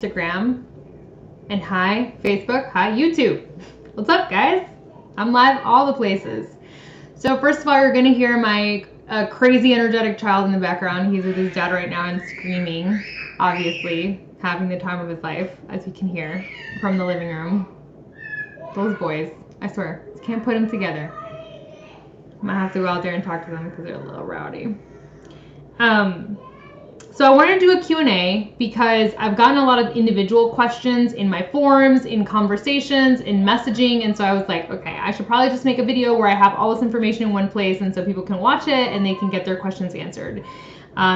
Instagram, and hi Facebook, hi YouTube. What's up, guys? I'm live all the places. So first of all, you're gonna hear my crazy energetic child in the background. He's with his dad right now and screaming, obviously having the time of his life, as you can hear from the living room. Those boys, I swear, just can't put them together. I'm gonna have to go out there and talk to them because they're a little rowdy. So I wanted to do a Q&A because I've gotten a lot of individual questions in my forums, in conversations, in messaging, and so I was like, okay, I should probably just make a video where I have all this information in one place and so people can watch it and they can get their questions answered.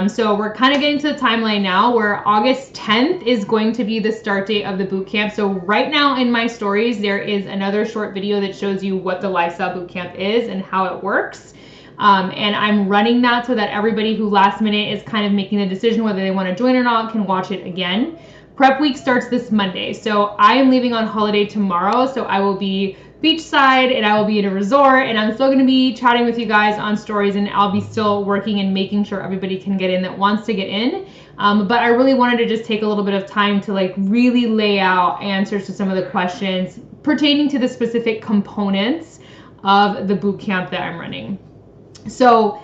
So we're kind of getting to the timeline now where August 10th is going to be the start date of the bootcamp. So right now in my stories, there is another short video that shows you what the Lifestyle Bootcamp is and how it works. And I'm running that so that everybody who last minute is kind of making the decision whether they want to join or not can watch it again. Prep week starts this Monday. So I am leaving on holiday tomorrow. So I will be beachside and I will be in a resort and I'm still going to be chatting with you guys on stories and I'll be still working and making sure everybody can get in that wants to get in. But I really wanted to just take a little bit of time to like really lay out answers to some of the questions pertaining to the specific components of the bootcamp that I'm running. So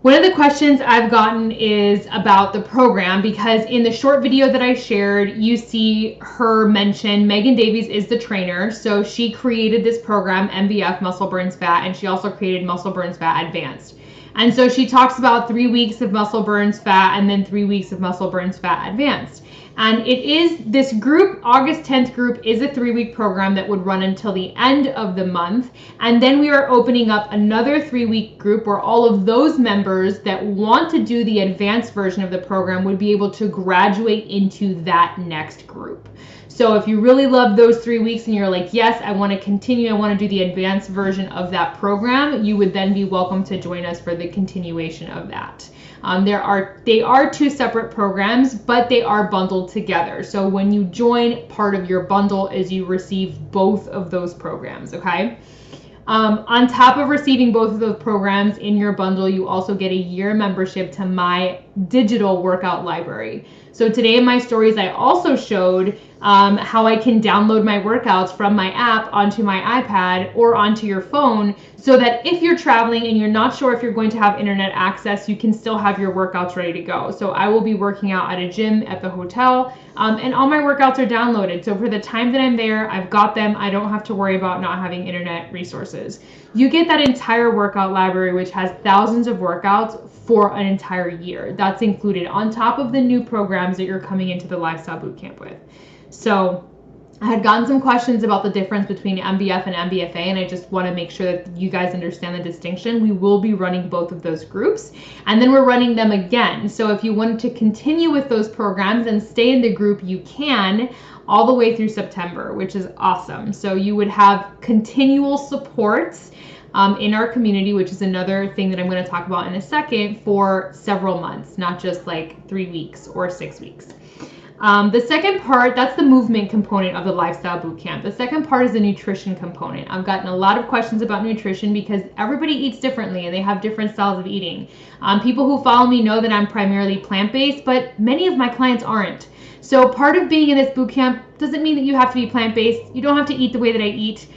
one of the questions I've gotten is about the program because in the short video that I shared, you see her mention Megan Davies is the trainer. So she created this program, MBF, Muscle Burns Fat, and she also created Muscle Burns Fat Advanced. And so she talks about 3 weeks of Muscle Burns Fat and then 3 weeks of Muscle Burns Fat Advanced. And it is this group, August 10th group, is a 3-week program that would run until the end of the month. And then we are opening up another 3-week group where all of those members that want to do the advanced version of the program would be able to graduate into that next group. So if you really love those 3 weeks and you're like, yes, I want to continue, I want to do the advanced version of that program, you would then be welcome to join us for the continuation of that. They are 2 separate programs, but they are bundled together. So when you join, part of your bundle is you receive both of those programs, okay? On top of receiving both of those programs in your bundle, you also get a year membership to my digital workout library. So today in my stories, I also showed how I can download my workouts from my app onto my iPad or onto your phone so that if you're traveling and you're not sure if you're going to have internet access, you can still have your workouts ready to go. So I will be working out at a gym at the hotel and all my workouts are downloaded. So for the time that I'm there, I've got them. I don't have to worry about not having internet resources. You get that entire workout library, which has thousands of workouts for an entire year. That's included on top of the new programs that you're coming into the Lifestyle Bootcamp with. So I had gotten some questions about the difference between MBF and MBFA, and I just want to make sure that you guys understand the distinction. We will be running both of those groups, and then we're running them again. So if you wanted to continue with those programs and stay in the group, you can all the way through September, which is awesome. So you would have continual supports in our community, which is another thing that I'm going to talk about in a second, for several months, not just like 3 weeks or 6 weeks. The second part, that's the movement component of the Lifestyle Bootcamp. The second part is the nutrition component. I've gotten a lot of questions about nutrition because everybody eats differently and they have different styles of eating. People who follow me know that I'm primarily plant-based, but many of my clients aren't. So part of being in this bootcamp doesn't mean that you have to be plant-based. You don't have to eat the way that I eat.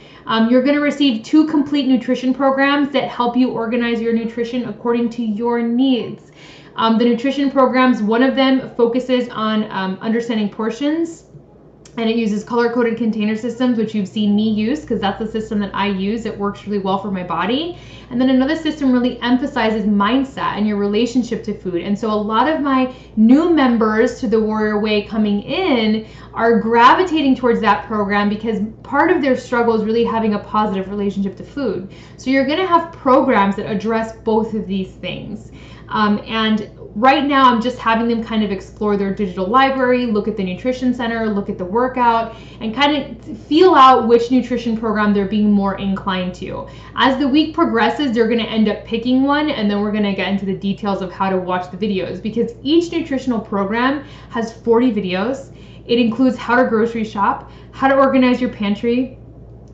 You're going to receive 2 complete nutrition programs that help you organize your nutrition according to your needs. The nutrition programs, one of them focuses on understanding portions, and it uses color-coded container systems, which you've seen me use because that's the system that I use. It works really well for my body. And then another system really emphasizes mindset and your relationship to food. And so a lot of my new members to the Warrior Way coming in are gravitating towards that program because part of their struggle is really having a positive relationship to food. So you're going to have programs that address both of these things. And right now I'm just having them kind of explore their digital library, look at the nutrition center, look at the workout, and kind of feel out which nutrition program they're being more inclined to. As the week progresses, they're going to end up picking one, and then we're going to get into the details of how to watch the videos because each nutritional program has 40 videos. It includes how to grocery shop, how to organize your pantry,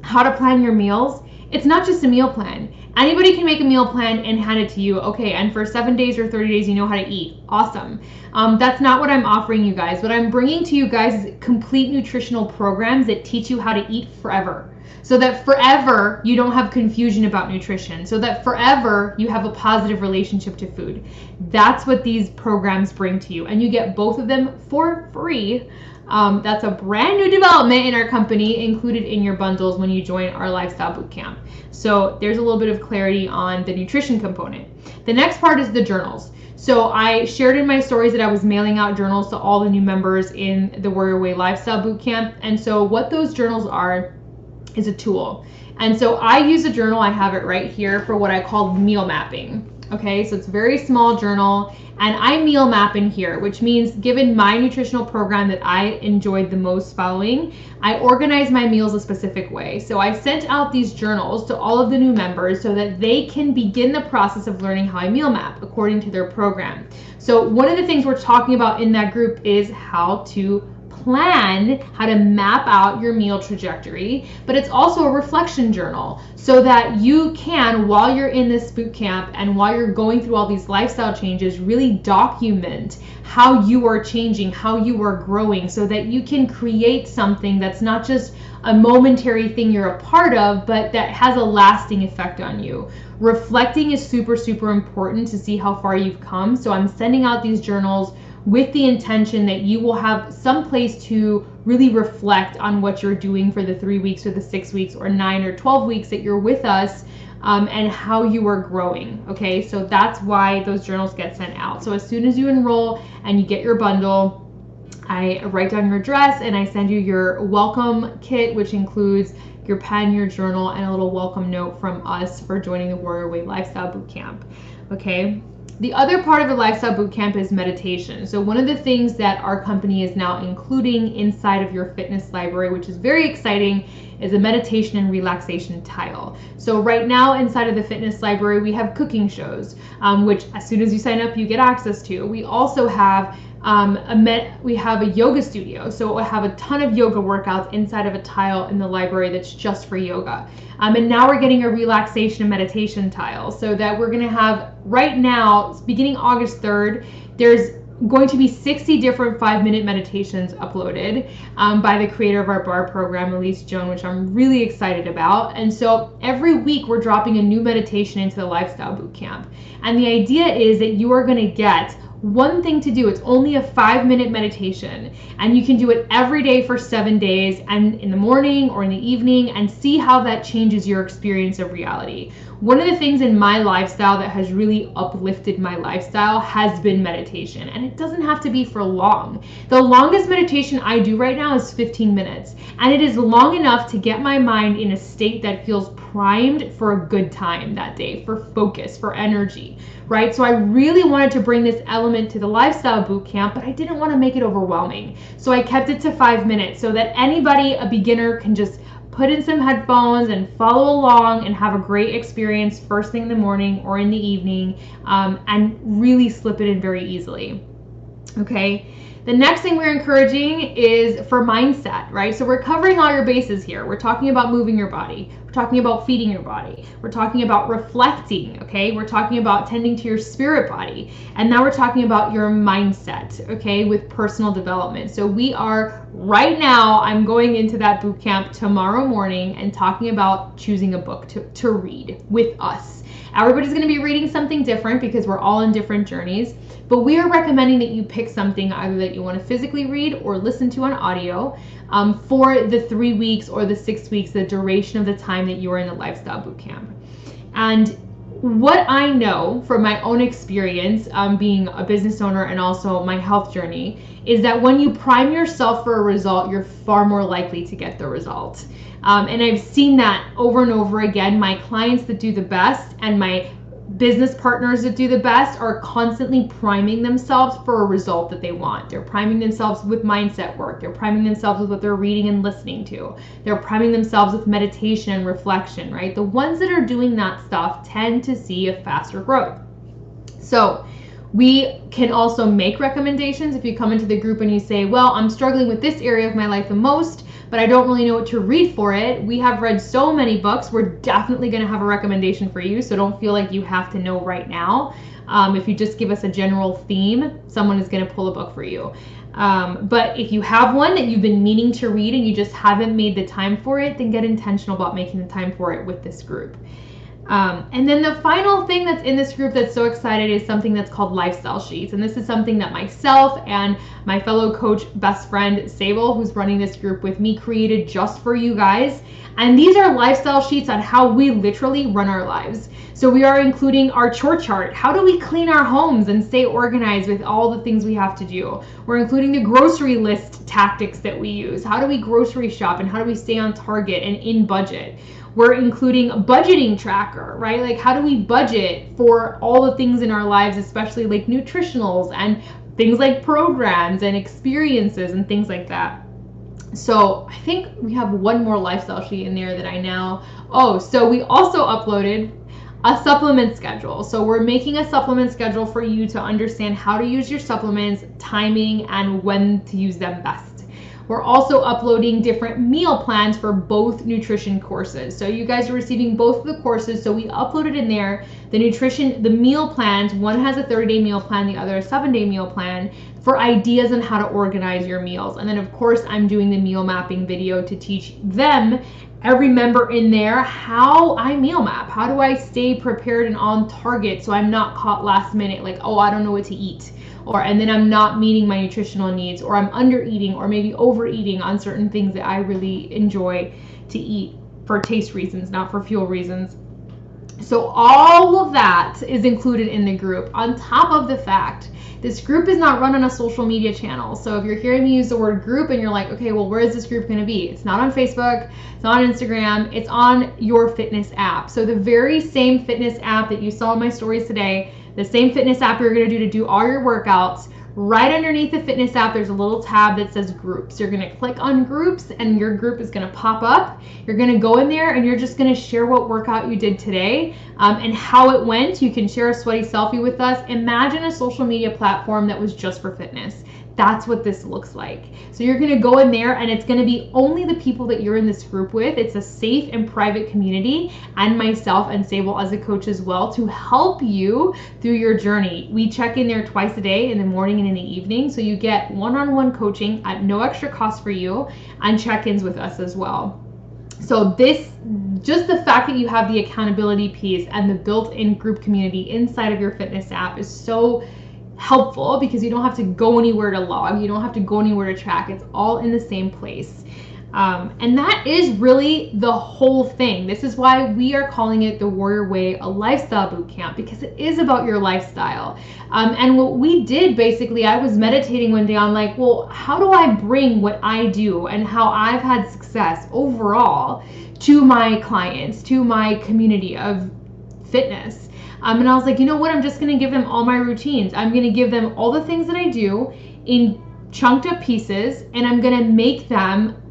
how to plan your meals. It's not just a meal plan. Anybody can make a meal plan and hand it to you. Okay, and for 7 days or 30 days, you know how to eat. Awesome. That's not what I'm offering you guys. What I'm bringing to you guys is complete nutritional programs that teach you how to eat forever. So that forever you don't have confusion about nutrition. So that forever you have a positive relationship to food. That's what these programs bring to you. And you get both of them for free. That's a brand new development in our company, included in your bundles when you join our Lifestyle Bootcamp. So there's a little bit of clarity on the nutrition component. The next part is the journals. So I shared in my stories that I was mailing out journals to all the new members in the Warrior Way Lifestyle Bootcamp. And so what those journals are is a tool. And so I use a journal, I have it right here, for what I call meal mapping. Okay, so it's a very small journal, and I meal map in here, which means given my nutritional program that I enjoyed the most following, I organize my meals a specific way. So I sent out these journals to all of the new members so that they can begin the process of learning how I meal map according to their program. So one of the things we're talking about in that group is how to plan, how to map out your meal trajectory, but it's also a reflection journal so that you can, while you're in this boot camp and while you're going through all these lifestyle changes, really document how you are changing, how you are growing, so that you can create something that's not just a momentary thing you're a part of, but that has a lasting effect on you. Reflecting is super, super important to see how far you've come. So I'm sending out these journals with the intention that you will have some place to really reflect on what you're doing for the 3 weeks or the 6 weeks or 9 or 12 weeks that you're with us, and how you are growing. Okay, so that's why those journals get sent out. So as soon as you enroll and you get your bundle, I write down your address and I send you your welcome kit, which includes your pen, your journal, and a little welcome note from us for joining the Warrior Way Lifestyle Bootcamp. Okay. The other part of the Lifestyle Bootcamp is meditation. So one of the things that our company is now including inside of your fitness library, which is very exciting, is a meditation and relaxation tile. So right now inside of the fitness library, we have cooking shows, which as soon as you sign up, you get access to. We also have we have a yoga studio. So we'll have a ton of yoga workouts inside of a tile in the library that's just for yoga. And now we're getting a relaxation and meditation tile, so that we're gonna have, right now, beginning August 3rd, there's going to be 60 different 5-minute meditations uploaded by the creator of our bar program, Elise Joan, which I'm really excited about. And so every week we're dropping a new meditation into the Lifestyle Bootcamp. And the idea is that you are gonna get one thing to do. It's only a 5-minute meditation, and you can do it every day for 7 days, and in the morning or in the evening, and see how that changes your experience of reality. One of the things in my lifestyle that has really uplifted my lifestyle has been meditation, and it doesn't have to be for long. The longest meditation I do right now is 15 minutes, and it is long enough to get my mind in a state that feels primed for a good time that day, for focus, for energy, right? So I really wanted to bring this element to the Lifestyle Bootcamp, but I didn't want to make it overwhelming. So I kept it to 5 minutes so that anybody, a beginner, can just put in some headphones and follow along and have a great experience first thing in the morning or in the evening, and really slip it in very easily. Okay. The next thing we're encouraging is for mindset, right? So we're covering all your bases here. We're talking about moving your body. We're talking about feeding your body. We're talking about reflecting, okay? We're talking about tending to your spirit body. And now we're talking about your mindset, okay, with personal development. So we are, right now, I'm going into that boot camp tomorrow morning and talking about choosing a book to read with us. Everybody's going to be reading something different because we're all in different journeys, but we are recommending that you pick something either that you want to physically read or listen to on audio for the 3 weeks or the 6 weeks, the duration of the time that you are in the Lifestyle Bootcamp. And what I know from my own experience being a business owner and also my health journey is that when you prime yourself for a result, you're far more likely to get the result. And I've seen that over and over again. My clients that do the best and my business partners that do the best are constantly priming themselves for a result that they want. They're priming themselves with mindset work. They're priming themselves with what they're reading and listening to. They're priming themselves with meditation and reflection, right? The ones that are doing that stuff tend to see a faster growth. So we can also make recommendations if you come into the group and you say, well, I'm struggling with this area of my life the most, but I don't really know what to read for it. We have read so many books. We're definitely going to have a recommendation for you, so don't feel like you have to know right now. If you just give us a general theme, someone is going to pull a book for you. But if you have one that you've been meaning to read and you just haven't made the time for it, then get intentional about making the time for it with this group. And then the final thing that's in this group that's so excited is something that's called lifestyle sheets. And this is something that myself and my fellow coach best friend Sable, who's running this group with me, created just for you guys. And these are lifestyle sheets on how we literally run our lives. So we are including our chore chart. How do we clean our homes and stay organized with all the things we have to do? We're including the grocery list tactics that we use. How do we grocery shop and how do we stay on target and in budget? We're including a budgeting tracker, right? Like how do we budget for all the things in our lives, especially like nutritionals and things like programs and experiences and things like that. So I think we have one more lifestyle sheet in there that I now, so we also uploaded a supplement schedule. So we're making a supplement schedule for you to understand how to use your supplements, timing, and when to use them best. We're also uploading different meal plans for both nutrition courses. So you guys are receiving both of the courses. So we uploaded in there the meal plans. One has a 30-day meal plan, the other a 7-day meal plan for ideas on how to organize your meals. And then of course I'm doing the meal mapping video to teach them, every member in there, how I meal map. How do I stay prepared and on target so I'm not caught last minute like, I don't know what to eat. And then I'm not meeting my nutritional needs, or I'm under eating or maybe overeating on certain things that I really enjoy to eat for taste reasons, not for fuel reasons. So all of that is included in the group, on top of the fact this group is not run on a social media channel. So if you're hearing me use the word group and you're like, okay, well, where is this group going to be? It's not on Facebook, it's not on Instagram, it's on your fitness app. So the very same fitness app that you saw in my stories today, the same fitness app you're going to do all your workouts, right underneath the fitness app, there's a little tab that says groups. You're going to click on groups and your group is going to pop up. You're going to go in there and you're just going to share what workout you did today and how it went. You can share a sweaty selfie with us. Imagine a social media platform that was just for fitness. That's what this looks like. So you're going to go in there and it's going to be only the people that you're in this group with. It's a safe and private community, and myself and Sable as a coach as well, to help you through your journey. We check in there twice a day, in the morning and in the evening. So you get one-on-one coaching at no extra cost for you, and check-ins with us as well. So just the fact that you have the accountability piece and the built-in group community inside of your fitness app is so helpful, because you don't have to go anywhere to log, you don't have to go anywhere to track. It's all in the same place. And that is really the whole thing. This is why we are calling it the Warrior Way, a lifestyle boot camp, because it is about your lifestyle. And what we did, basically, I was meditating one day on like, well, how do I bring what I do and how I've had success overall to my clients, to my community of fitness? And I was like, you know what? I'm just going to give them all my routines. I'm going to give them all the things that I do in chunked up pieces, and I'm going to make them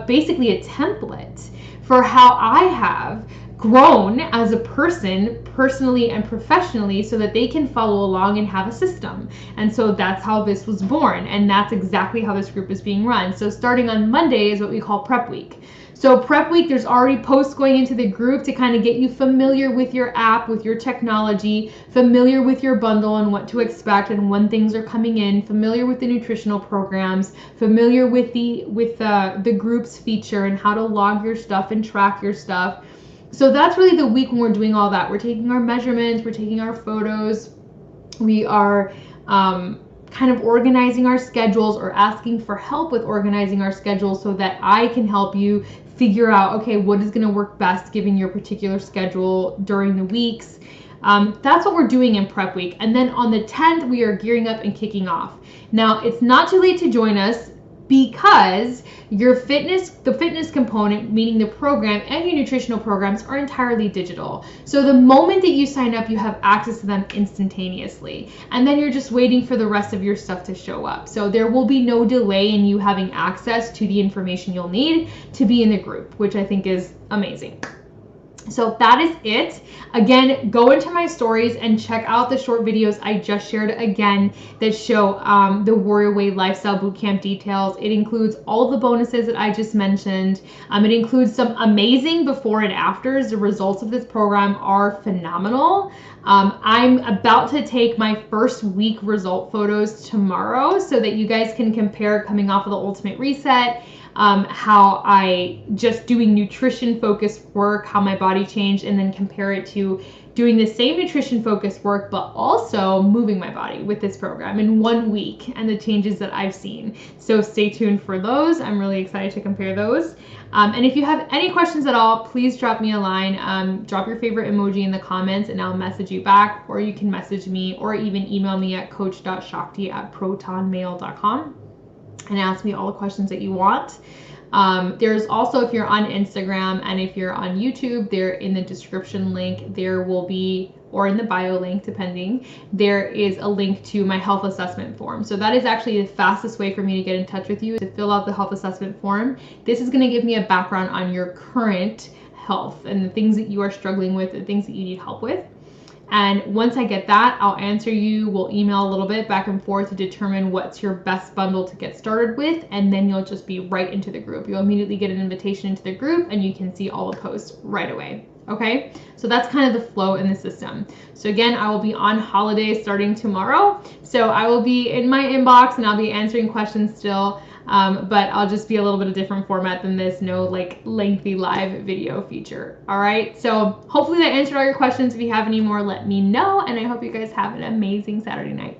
basically a template for how I have grown as a person, personally and professionally, so that they can follow along and have a system. And so that's how this was born, and that's exactly how this group is being run. So starting on Monday is what we call prep week. So prep week, there's already posts going into the group to kind of get you familiar with your app, with your technology, familiar with your bundle and what to expect and when things are coming in, familiar with the nutritional programs, familiar with the groups feature and how to log your stuff and track your stuff. So that's really the week when we're doing all that. We're taking our measurements, we're taking our photos, we are kind of organizing our schedules or asking for help with organizing our schedules so that I can help you figure out, okay, what is going to work best given your particular schedule during the weeks. That's what we're doing in prep week. And then on the 10th, we are gearing up and kicking off. Now, it's not too late to join us, because the fitness component, meaning the program and your nutritional programs, are entirely digital. So the moment that you sign up, you have access to them instantaneously. And then you're just waiting for the rest of your stuff to show up. So there will be no delay in you having access to the information you'll need to be in the group, which I think is amazing. So that is it. Again, go into my stories and check out the short videos I just shared again that show the Warrior Way Lifestyle Bootcamp details. It includes all the bonuses that I just mentioned. It includes some amazing before and afters. The results of this program are phenomenal. I'm about to take my first week result photos tomorrow so that you guys can compare coming off of the Ultimate Reset, how I just doing nutrition focused work, how my body changed, and then compare it to doing the same nutrition focused work, but also moving my body with this program in 1 week and the changes that I've seen. So stay tuned for those. I'm really excited to compare those. And if you have any questions at all, please drop me a line. Drop your favorite emoji in the comments and I'll message you back, or you can message me or even email me at coach.shakti@protonmail.com and ask me all the questions that you want. There's also, if you're on Instagram and if you're on YouTube, there in the description link, there will be, or in the bio link, depending, there is a link to my health assessment form. So that is actually the fastest way for me to get in touch with you, to fill out the health assessment form. This is going to give me a background on your current health and the things that you are struggling with, the things that you need help with. And once I get that, I'll answer you. We'll email a little bit back and forth to determine what's your best bundle to get started with. And then you'll just be right into the group. You'll immediately get an invitation into the group and you can see all the posts right away. Okay, so that's kind of the flow in the system. So again, I will be on holiday starting tomorrow. So I will be in my inbox and I'll be answering questions still. But I'll just be a little bit of different format than this, no like lengthy live video feature. All right, so hopefully that answered all your questions. If you have any more, let me know, and I hope you guys have an amazing Saturday night.